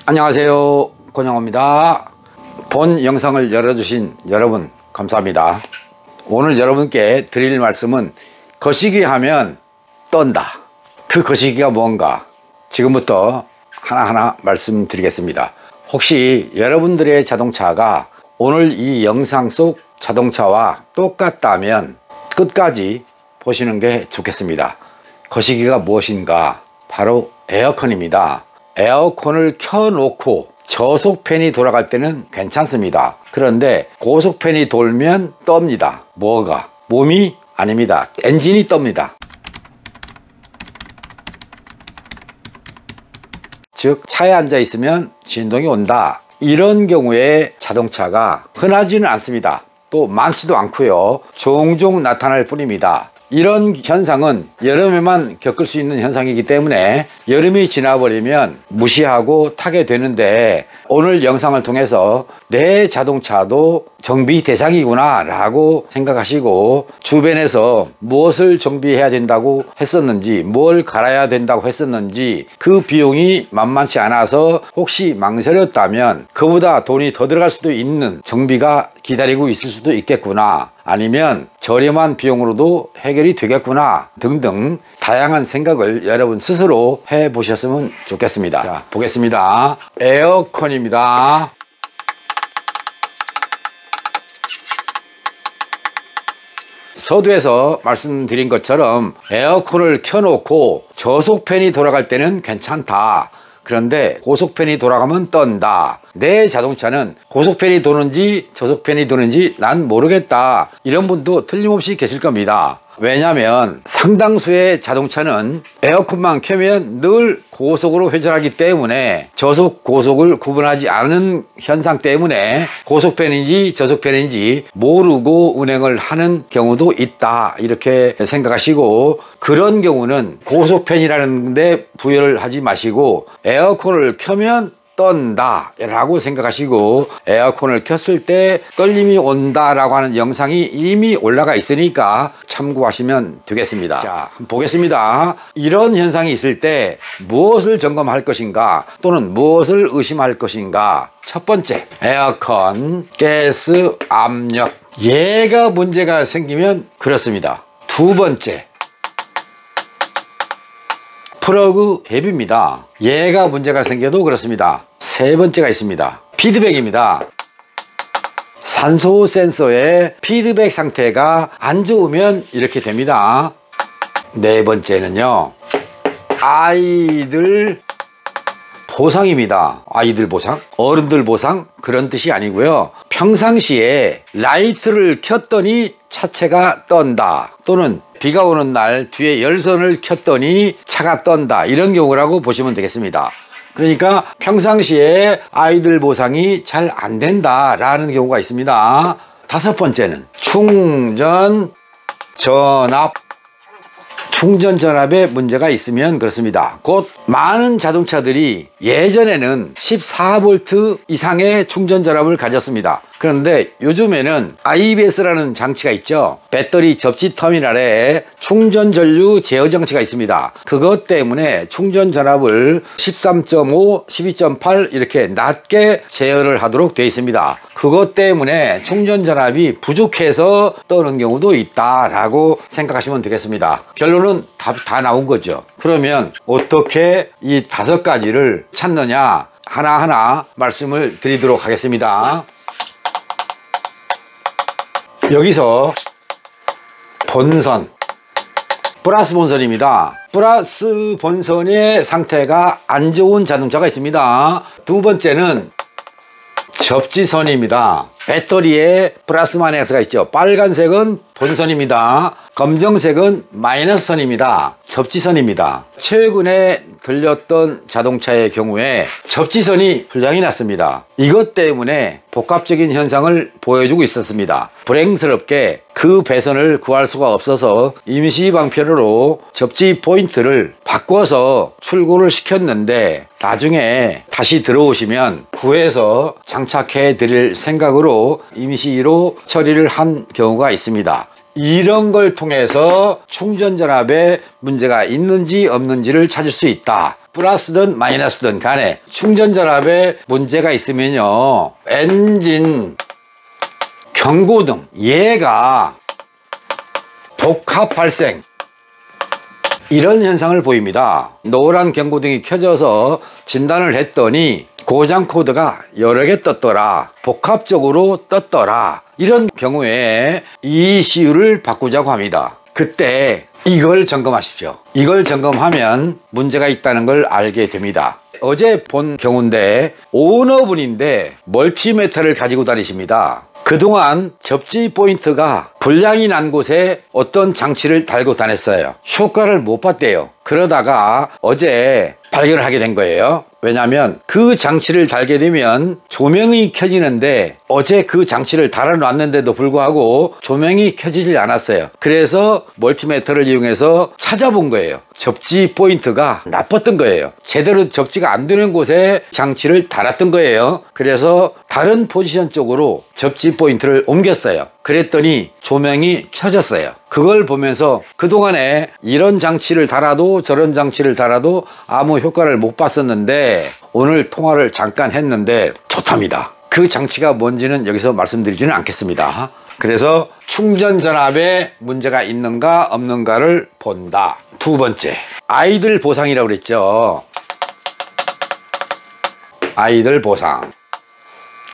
안녕하세요, 권영호입니다. 본 영상을 열어주신 여러분 감사합니다. 오늘 여러분께 드릴 말씀은 거시기 하면 떤다. 그 거시기가 뭔가 지금부터 하나하나 말씀드리겠습니다. 혹시 여러분들의 자동차가 오늘 이 영상 속 자동차와 똑같다면 끝까지 보시는 게 좋겠습니다. 거시기가 무엇인가? 바로 에어컨입니다. 에어컨을 켜놓고 저속팬이 돌아갈 때는 괜찮습니다. 그런데 고속팬이 돌면 떱니다. 뭐가? 몸이? 아닙니다. 엔진이 떱니다. 즉 차에 앉아 있으면 진동이 온다. 이런 경우에 자동차가 흔하지는 않습니다. 또 많지도 않고요. 종종 나타날 뿐입니다. 이런 현상은 여름에만 겪을 수 있는 현상이기 때문에 여름이 지나버리면 무시하고 타게 되는데, 오늘 영상을 통해서 내 자동차도 정비 대상이구나 라고 생각하시고 주변에서 무엇을 정비해야 된다고 했었는지, 뭘 갈아야 된다고 했었는지, 그 비용이 만만치 않아서 혹시 망설였다면 그보다 돈이 더 들어갈 수도 있는 정비가 기다리고 있을 수도 있겠구나, 아니면 저렴한 비용으로도 해결이 되겠구나 등등 다양한 생각을 여러분 스스로 해보셨으면 좋겠습니다. 자, 보겠습니다. 에어컨입니다. 서두에서 말씀드린 것처럼 에어컨을 켜놓고 저속팬이 돌아갈 때는 괜찮다. 그런데 고속팬이 돌아가면 떤다. 내 자동차는 고속팬이 도는지 저속팬이 도는지 난 모르겠다. 이런 분도 틀림없이 계실 겁니다. 왜냐하면 상당수의 자동차는 에어컨만 켜면 늘 고속으로 회전하기 때문에 저속 고속을 구분하지 않은 현상 때문에 고속팬인지 저속팬인지 모르고 운행을 하는 경우도 있다, 이렇게 생각하시고, 그런 경우는 고속팬이라는 데 부여를 하지 마시고 에어컨을 켜면 떤다 라고 생각하시고, 에어컨을 켰을 때 떨림이 온다 라고 하는 영상이 이미 올라가 있으니까 참고하시면 되겠습니다. 자, 보겠습니다. 이런 현상이 있을 때 무엇을 점검할 것인가, 또는 무엇을 의심할 것인가. 첫 번째, 에어컨 가스 압력, 얘가 문제가 생기면 그렇습니다. 두 번째, 플러그 밸브입니다. 얘가 문제가 생겨도 그렇습니다. 세 번째가 있습니다. 피드백입니다. 산소 센서의 피드백 상태가 안 좋으면 이렇게 됩니다. 네 번째는요, 아이들 보상입니다. 아이들 보상? 어른들 보상? 그런 뜻이 아니고요. 평상시에 라이트를 켰더니 차체가 떤다, 또는 비가 오는 날 뒤에 열선을 켰더니 차가 떤다, 이런 경우라고 보시면 되겠습니다. 그러니까 평상시에 아이들 보상이 잘 안 된다 라는 경우가 있습니다. 다섯 번째는 충전 전압. 충전 전압에 문제가 있으면 그렇습니다. 곧 많은 자동차들이 예전에는 14V 이상의 충전 전압을 가졌습니다. 그런데 요즘에는 IBS라는 장치가 있죠. 배터리 접지 터미널에 충전 전류 제어 장치가 있습니다. 그것 때문에 충전 전압을 13.5, 12.8 이렇게 낮게 제어를 하도록 되어 있습니다. 그것 때문에 충전 전압이 부족해서 떠는 경우도 있다라고 생각하시면 되겠습니다. 결론은 답이 다 나온 거죠. 그러면 어떻게 이 다섯 가지를 찾느냐, 하나하나 말씀을 드리도록 하겠습니다. 여기서 본선, 플러스 본선입니다. 플러스 본선의 상태가 안 좋은 자동차가 있습니다. 두 번째는 접지선입니다. 배터리에 플러스 마이너스가 있죠. 빨간색은 본선입니다. 검정색은 마이너스 선입니다. 접지선입니다. 최근에 들렸던 자동차의 경우에 접지선이 불량이 났습니다. 이것 때문에 복합적인 현상을 보여주고 있었습니다. 불행스럽게 그 배선을 구할 수가 없어서 임시 방편으로 접지 포인트를 바꿔서 출고를 시켰는데, 나중에 다시 들어오시면 구해서 장착해 드릴 생각으로 임시로 처리를 한 경우가 있습니다. 이런 걸 통해서 충전 전압에 문제가 있는지 없는지를 찾을 수 있다. 플러스든 마이너스든 간에 충전 전압에 문제가 있으면요, 엔진 경고등 얘가 복합 발생, 이런 현상을 보입니다. 노란 경고등이 켜져서 진단을 했더니 고장 코드가 여러 개 떴더라, 복합적으로 떴더라. 이런 경우에 ECU를 바꾸자고 합니다. 그때 이걸 점검하십시오. 이걸 점검하면 문제가 있다는 걸 알게 됩니다. 어제 본 경우인데 오너분인데 멀티미터를 가지고 다니십니다. 그동안 접지 포인트가 불량이 난 곳에 어떤 장치를 달고 다녔어요. 효과를 못 봤대요. 그러다가 어제 발견을 하게 된 거예요. 왜냐하면 그 장치를 달게 되면 조명이 켜지는데 어제 그 장치를 달아놨는데도 불구하고 조명이 켜지질 않았어요. 그래서 멀티미터를 이용해서 찾아본 거예요. 접지 포인트가 나빴던 거예요. 제대로 접지가 안 되는 곳에 장치를 달았던 거예요. 그래서 다른 포지션 쪽으로 접지 포인트를 옮겼어요. 그랬더니 조명이 켜졌어요. 그걸 보면서 그동안에 이런 장치를 달아도 저런 장치를 달아도 아무 효과를 못 봤었는데 오늘 통화를 잠깐 했는데 좋답니다. 그 장치가 뭔지는 여기서 말씀드리지는 않겠습니다. 그래서 충전 전압에 문제가 있는가 없는가를 본다. 두 번째, 아이들 보상이라고 그랬죠. 아이들 보상.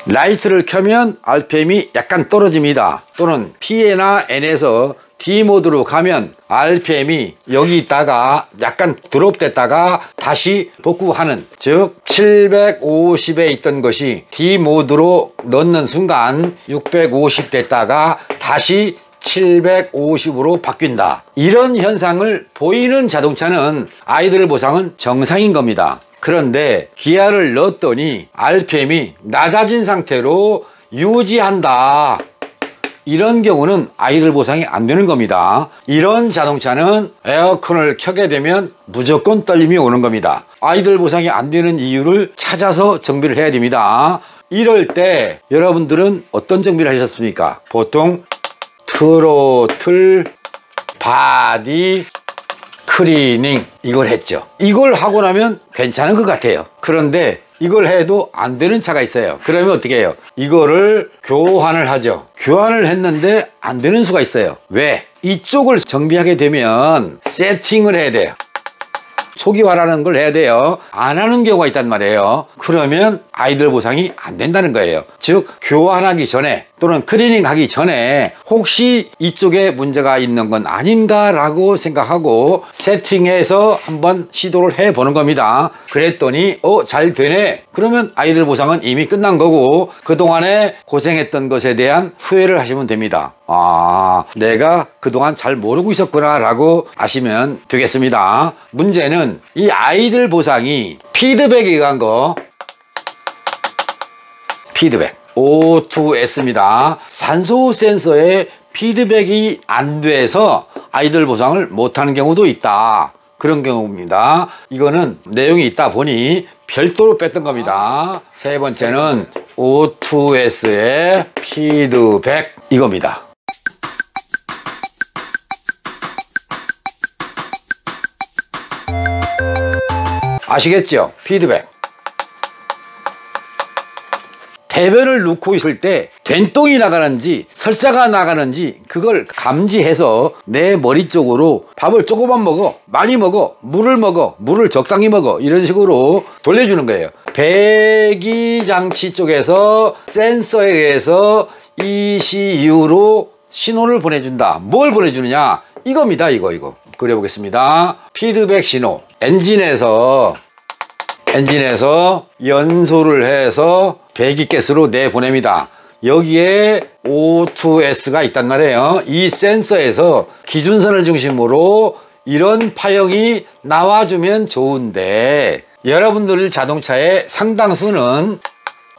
라이트를 켜면 RPM이 약간 떨어집니다. 또는 P나 N에서 D 모드로 가면 RPM이 여기 있다가 약간 드롭됐다가 다시 복구하는, 즉 750에 있던 것이 D 모드로 넣는 순간 650 됐다가 다시 750으로 바뀐다. 이런 현상을 보이는 자동차는 아이들 보상은 정상인 겁니다. 그런데 기아를 넣었더니 RPM이 낮아진 상태로 유지한다. 이런 경우는 아이들 보상이 안 되는 겁니다. 이런 자동차는 에어컨을 켜게 되면 무조건 떨림이 오는 겁니다. 아이들 보상이 안 되는 이유를 찾아서 정비를 해야 됩니다. 이럴 때 여러분들은 어떤 정비를 하셨습니까? 보통 트로틀, 바디, 클리닝 이걸 했죠. 이걸 하고 나면 괜찮은 것 같아요. 그런데 이걸 해도 안 되는 차가 있어요. 그러면 어떻게 해요? 이거를 교환을 하죠. 교환을 했는데 안 되는 수가 있어요. 왜? 이쪽을 정비하게 되면 세팅을 해야 돼요. 초기화라는 걸 해야 돼요. 안 하는 경우가 있단 말이에요. 그러면 아이들 보상이 안 된다는 거예요. 즉 교환하기 전에 또는 클리닝 하기 전에 혹시 이쪽에 문제가 있는 건 아닌가 라고 생각하고 세팅해서 한번 시도를 해 보는 겁니다. 그랬더니 잘 되네. 그러면 아이들 보상은 이미 끝난 거고 그동안에 고생했던 것에 대한 후회를 하시면 됩니다. 내가 그동안 잘 모르고 있었구나 라고 아시면 되겠습니다. 문제는 이 아이들 보상이 피드백에 의한 거, 피드백 O2S입니다. 산소 센서에 피드백이 안 돼서 아이들 보상을 못하는 경우도 있다. 그런 경우입니다. 이거는 내용이 있다 보니 별도로 뺐던 겁니다. 세 번째는 O2S의 피드백 이겁니다. 아시겠죠? 피드백. 대변을 놓고 있을 때 된똥이 나가는지 설사가 나가는지 그걸 감지해서 내 머리 쪽으로 밥을 조금만 먹어, 많이 먹어, 물을 적당히 먹어 이런 식으로 돌려주는 거예요. 배기장치 쪽에서 센서에 의해서 ECU로 신호를 보내준다. 뭘 보내주느냐? 이겁니다. 이거 그려보겠습니다. 피드백 신호. 엔진에서 연소를 해서 배기가스로 내보냅니다. 여기에 O2S가 있단 말이에요. 이 센서에서 기준선을 중심으로 이런 파형이 나와주면 좋은데 여러분들 자동차의 상당수는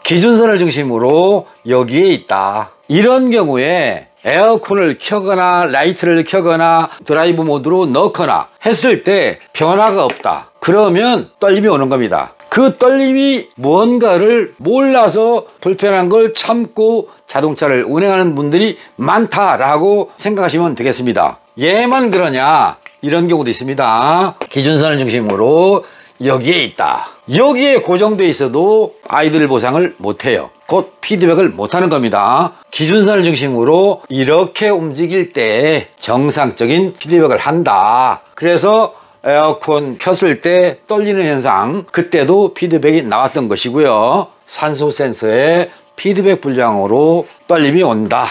기준선을 중심으로 여기에 있다. 이런 경우에 에어컨을 켜거나 라이트를 켜거나 드라이브 모드로 넣거나 했을 때 변화가 없다. 그러면 떨림이 오는 겁니다. 그 떨림이 무언가를 몰라서 불편한 걸 참고 자동차를 운행하는 분들이 많다라고 생각하시면 되겠습니다. 얘만 그러냐? 이런 경우도 있습니다. 기준선을 중심으로 여기에 있다. 여기에 고정돼 있어도 아이들 보상을 못해요. 곧 피드백을 못하는 겁니다. 기준선을 중심으로 이렇게 움직일 때 정상적인 피드백을 한다. 그래서 에어컨 켰을 때 떨리는 현상, 그때도 피드백이 나왔던 것이고요. 산소 센서에 피드백 불량으로 떨림이 온다.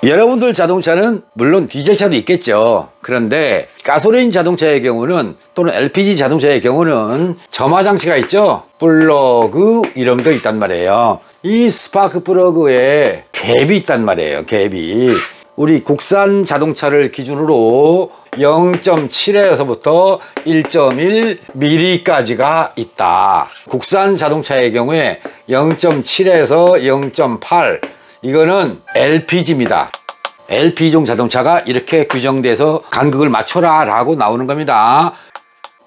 여러분들 자동차는 물론 디젤차도 있겠죠. 그런데 가솔린 자동차의 경우는 또는 LPG 자동차의 경우는 점화 장치가 있죠. 플러그 이런 거 있단 말이에요. 이 스파크 플러그에 갭이 있단 말이에요. 갭이. 우리 국산 자동차를 기준으로 0.7에서부터 1.1mm까지가 있다. 국산 자동차의 경우에 0.7에서 0.8, 이거는 LPG입니다. LPG용 자동차가 이렇게 규정돼서 간극을 맞춰라 라고 나오는 겁니다.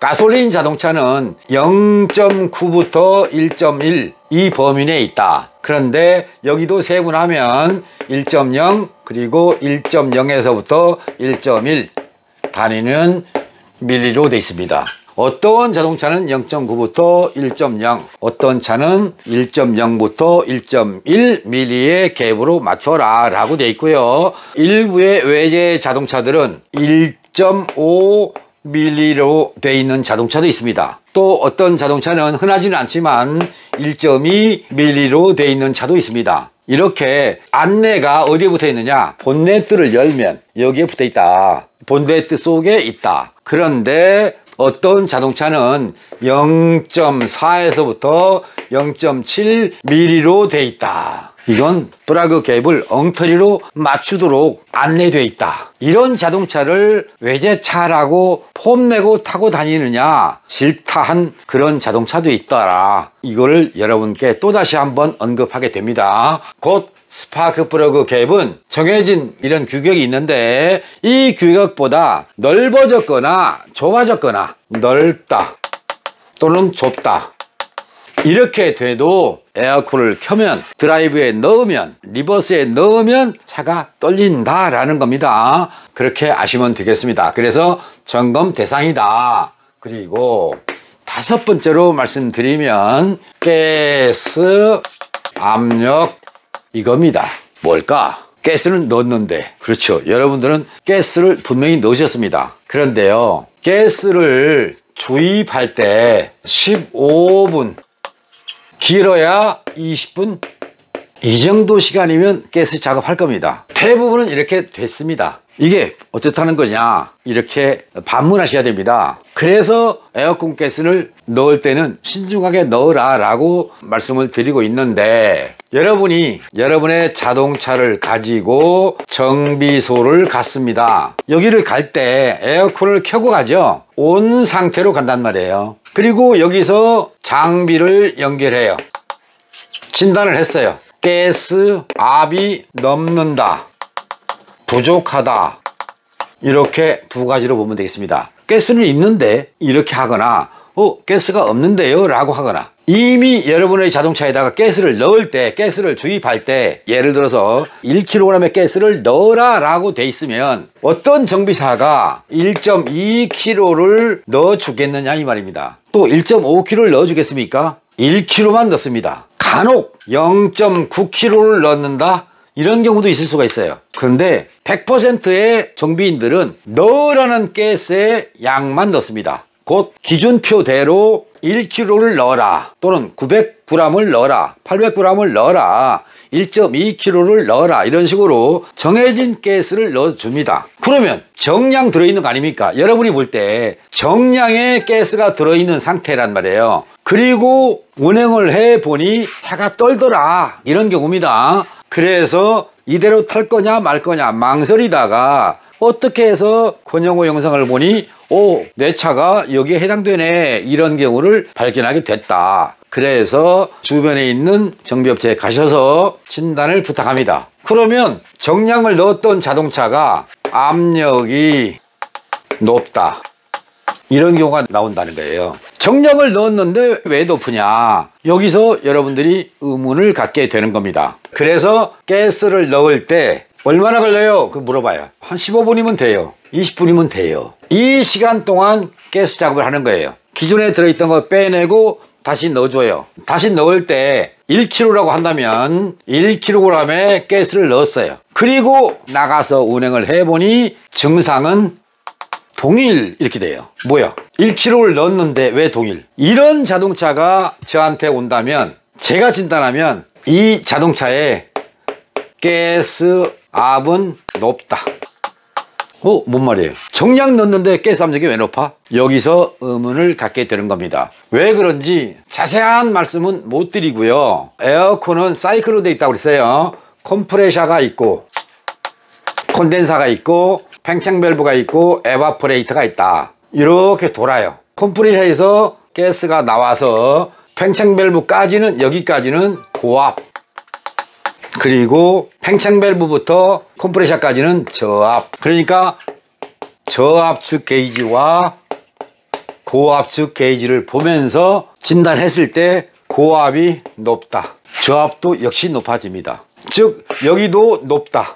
가솔린 자동차는 0.9부터 1.1 이 범위 내에 있다. 그런데 여기도 세분하면 1.0 그리고 1.0에서부터 1.1 단위는 밀리로 되어 있습니다. 어떤 자동차는 0.9부터 1.0, 어떤 차는 1.0부터 1.1mm의 갭으로 맞춰라 라고 되어 있고요. 일부의 외제 자동차들은 1.5mm로 되어 있는 자동차도 있습니다. 또 어떤 자동차는 흔하지는 않지만 1.2mm로 되어 있는 차도 있습니다. 이렇게 안내가 어디에 붙어 있느냐? 본네트를 열면 여기에 붙어 있다. 본네트 속에 있다. 그런데 어떤 자동차는 0.4에서부터 0.7mm로 되어 있다. 이건 플러그 갭을 엉터리로 맞추도록 안내되어 있다. 이런 자동차를 외제차라고 폼내고 타고 다니느냐, 질타한 그런 자동차도 있더라. 이거를 여러분께 또다시 한번 언급하게 됩니다. 곧 스파크 플러그 갭은 정해진 이런 규격이 있는데 이 규격보다 넓어졌거나 좁아졌거나 넓다 또는 좁다 이렇게 돼도 에어컨을 켜면, 드라이브에 넣으면, 리버스에 넣으면 차가 떨린다 라는 겁니다. 그렇게 아시면 되겠습니다. 그래서 점검 대상이다. 그리고 다섯 번째로 말씀드리면 가스, 압력 이겁니다. 뭘까? 가스를 넣었는데, 그렇죠, 여러분들은 가스를 분명히 넣으셨습니다. 그런데요, 가스를 주입할 때 15분, 길어야 20분, 이 정도 시간이면 가스 작업할 겁니다. 대부분은 이렇게 됐습니다. 이게 어떻다는 거냐, 이렇게 반문하셔야 됩니다. 그래서 에어컨 가스를 넣을 때는 신중하게 넣으라 라고 말씀을 드리고 있는데, 여러분이 여러분의 자동차를 가지고 정비소를 갔습니다. 여기를 갈 때 에어컨을 켜고 가죠. 온 상태로 간단 말이에요. 그리고 여기서 장비를 연결해요. 진단을 했어요. 가스 압이 넘는다, 부족하다, 이렇게 두 가지로 보면 되겠습니다. 가스는 있는데 이렇게 하거나 가스가 없는데요 라고 하거나, 이미 여러분의 자동차에다가 가스를 넣을 때, 가스를 주입할 때 예를 들어서 1kg의 가스를 넣어라 라고 돼 있으면 어떤 정비사가 1.2kg를 넣어 주겠느냐 이 말입니다. 또 1.5kg를 넣어 주겠습니까? 1kg만 넣습니다. 간혹 0.9kg를 넣는다, 이런 경우도 있을 수가 있어요. 그런데 100%의 정비인들은 넣으라는 가스의 양만 넣습니다. 곧 기준표대로 1kg를 넣어라, 또는 900g을 넣어라, 800g을 넣어라, 1.2kg를 넣어라, 이런 식으로 정해진 가스를 넣어줍니다. 그러면 정량 들어있는 거 아닙니까? 여러분이 볼 때 정량의 가스가 들어있는 상태란 말이에요. 그리고 운행을 해보니 차가 떨더라, 이런 경우입니다. 그래서 이대로 탈 거냐 말 거냐 망설이다가 어떻게 해서 권영호 영상을 보니 내 차가 여기에 해당되네, 이런 경우를 발견하게 됐다. 그래서 주변에 있는 정비업체에 가셔서 진단을 부탁합니다. 그러면 정량을 넣었던 자동차가 압력이 높다, 이런 경우가 나온다는 거예요. 정량을 넣었는데 왜 높으냐? 여기서 여러분들이 의문을 갖게 되는 겁니다. 그래서 가스를 넣을 때 얼마나 걸려요? 그 물어봐요. 한 15분이면 돼요. 20분이면 돼요. 이 시간 동안 가스 작업을 하는 거예요. 기존에 들어있던 거 빼내고 다시 넣어줘요. 다시 넣을 때 1kg라고 한다면 1kg의 가스를 넣었어요. 그리고 나가서 운행을 해보니 증상은 동일 이렇게 돼요. 뭐야? 1kg를 넣었는데 왜 동일? 이런 자동차가 저한테 온다면 제가 진단하면 이 자동차의 가스 압은 높다. 뭔 말이에요? 정량 넣었는데 가스 압력이 왜 높아? 여기서 의문을 갖게 되는 겁니다. 왜 그런지 자세한 말씀은 못 드리고요. 에어컨은 사이클로 되어 있다고 그랬어요. 컴프레셔가 있고 콘덴사가 있고 팽창 밸브가 있고 에바포레이터가 있다. 이렇게 돌아요. 컴프레셔에서 가스가 나와서 팽창 밸브까지는 여기까지는 고압, 그리고 팽창 밸브부터 컴프레셔까지는 저압. 그러니까 저압축 게이지와 고압축 게이지를 보면서 진단했을 때 고압이 높다, 저압도 역시 높아집니다. 즉 여기도 높다,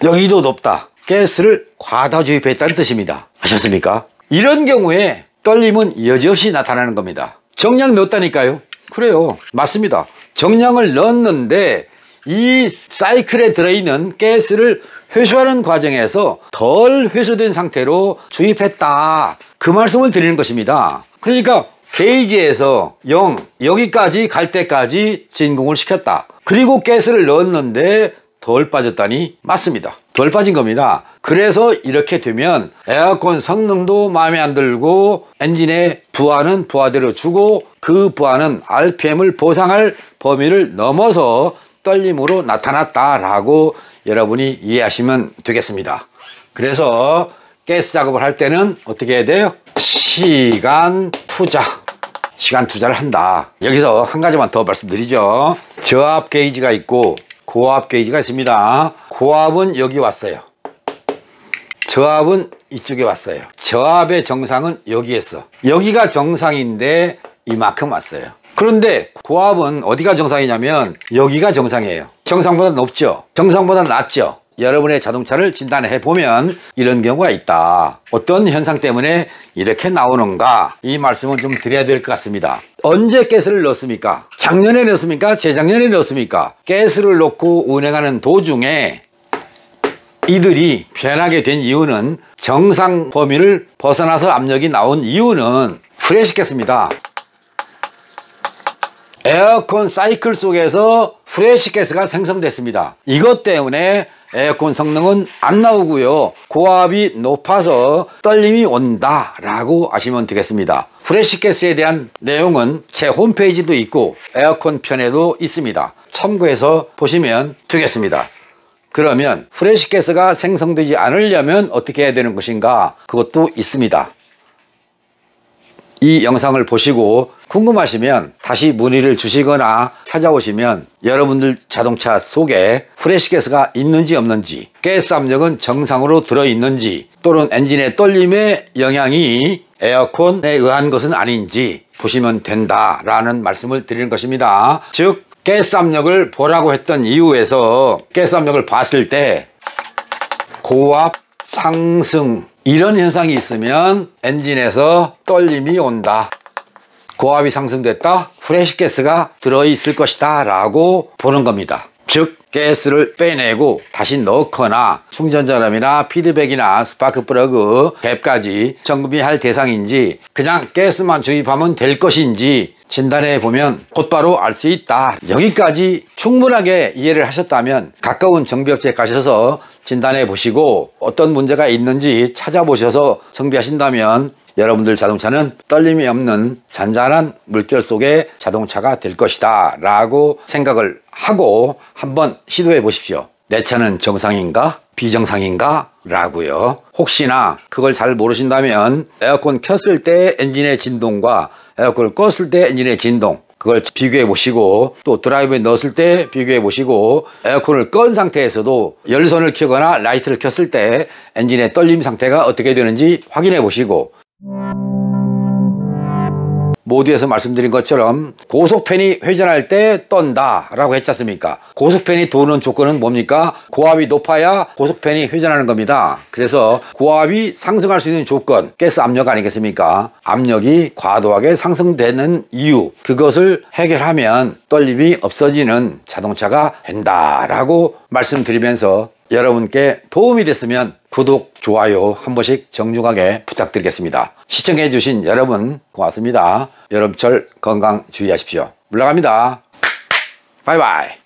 여기도 높다. 가스를 과다 주입했다는 뜻입니다. 아셨습니까? 이런 경우에 떨림은 여지없이 나타나는 겁니다. 정량 넣었다니까요. 그래요, 맞습니다. 정량을 넣었는데 이 사이클에 들어있는 가스를 회수하는 과정에서 덜 회수된 상태로 주입했다, 그 말씀을 드리는 것입니다. 그러니까 게이지에서 0, 여기까지 갈 때까지 진공을 시켰다. 그리고 가스를 넣었는데 덜 빠졌다니 맞습니다. 덜 빠진 겁니다. 그래서 이렇게 되면 에어컨 성능도 마음에 안 들고 엔진의 부하는 부하대로 주고 그 부하는 RPM을 보상할 범위를 넘어서 떨림으로 나타났다라고 여러분이 이해하시면 되겠습니다. 그래서 가스 작업을 할 때는 어떻게 해야 돼요? 시간 투자를 한다. 여기서 한 가지만 더 말씀드리죠. 저압 게이지가 있고 고압 게이지가 있습니다. 고압은 여기 왔어요. 저압은 이쪽에 왔어요. 저압의 정상은 여기에서, 여기가 정상인데 이만큼 왔어요. 그런데 고압은 어디가 정상이냐면 여기가 정상이에요. 정상보다 높죠? 정상보다 낮죠? 여러분의 자동차를 진단해 보면 이런 경우가 있다. 어떤 현상 때문에 이렇게 나오는가, 이 말씀을 좀 드려야 될 것 같습니다. 언제 가스를 넣었습니까? 작년에 넣었습니까? 재작년에 넣었습니까? 가스를 넣고 운행하는 도중에 이들이 변하게 된 이유는, 정상 범위를 벗어나서 압력이 나온 이유는 프레시가스입니다. 에어컨 사이클 속에서 프레시가스가 생성됐습니다. 이것 때문에 에어컨 성능은 안 나오고요, 고압이 높아서 떨림이 온다 라고 아시면 되겠습니다. 프레시가스에 대한 내용은 제 홈페이지도 있고 에어컨 편에도 있습니다. 참고해서 보시면 되겠습니다. 그러면 프레시가스가 생성되지 않으려면 어떻게 해야 되는 것인가, 그것도 있습니다. 이 영상을 보시고 궁금하시면 다시 문의를 주시거나 찾아오시면 여러분들 자동차 속에 프레시가스가 있는지 없는지, 가스 압력은 정상으로 들어있는지, 또는 엔진의 떨림의 영향이 에어컨에 의한 것은 아닌지 보시면 된다라는 말씀을 드리는 것입니다. 즉 가스 압력을 보라고 했던 이유에서 가스 압력을 봤을 때 고압 상승, 이런 현상이 있으면 엔진에서 떨림이 온다, 고압이 상승됐다, 프레시가스가 들어있을 것이다 라고 보는 겁니다. 즉 가스를 빼내고 다시 넣거나 충전자람이나 피드백이나 스파크 플러그, 갭까지 점검할 대상인지 그냥 가스만 주입하면 될 것인지 진단해 보면 곧바로 알 수 있다. 여기까지 충분하게 이해를 하셨다면 가까운 정비업체에 가셔서 진단해 보시고 어떤 문제가 있는지 찾아보셔서 정비하신다면 여러분들 자동차는 떨림이 없는 잔잔한 물결 속의 자동차가 될 것이다 라고 생각을 하고 한번 시도해 보십시오. 내 차는 정상인가 비정상인가 라고요. 혹시나 그걸 잘 모르신다면 에어컨 켰을 때 엔진의 진동과 에어컨을 껐을 때 엔진의 진동, 그걸 비교해 보시고 또 드라이브에 넣었을 때 비교해 보시고 에어컨을 끈 상태에서도 열선을 켜거나 라이트를 켰을 때 엔진의 떨림 상태가 어떻게 되는지 확인해 보시고 모두에서 말씀드린 것처럼 고속팬이 회전할 때 떤다 라고 했지 않습니까? 고속팬이 도는 조건은 뭡니까? 고압이 높아야 고속팬이 회전하는 겁니다. 그래서 고압이 상승할 수 있는 조건, 가스 압력 아니겠습니까? 압력이 과도하게 상승되는 이유, 그것을 해결하면 떨림이 없어지는 자동차가 된다라고 말씀드리면서 여러분께 도움이 됐으면 구독, 좋아요 한 번씩 정중하게 부탁드리겠습니다. 시청해 주신 여러분 고맙습니다. 여름철 건강 주의하십시오. 물러갑니다. 바이바이.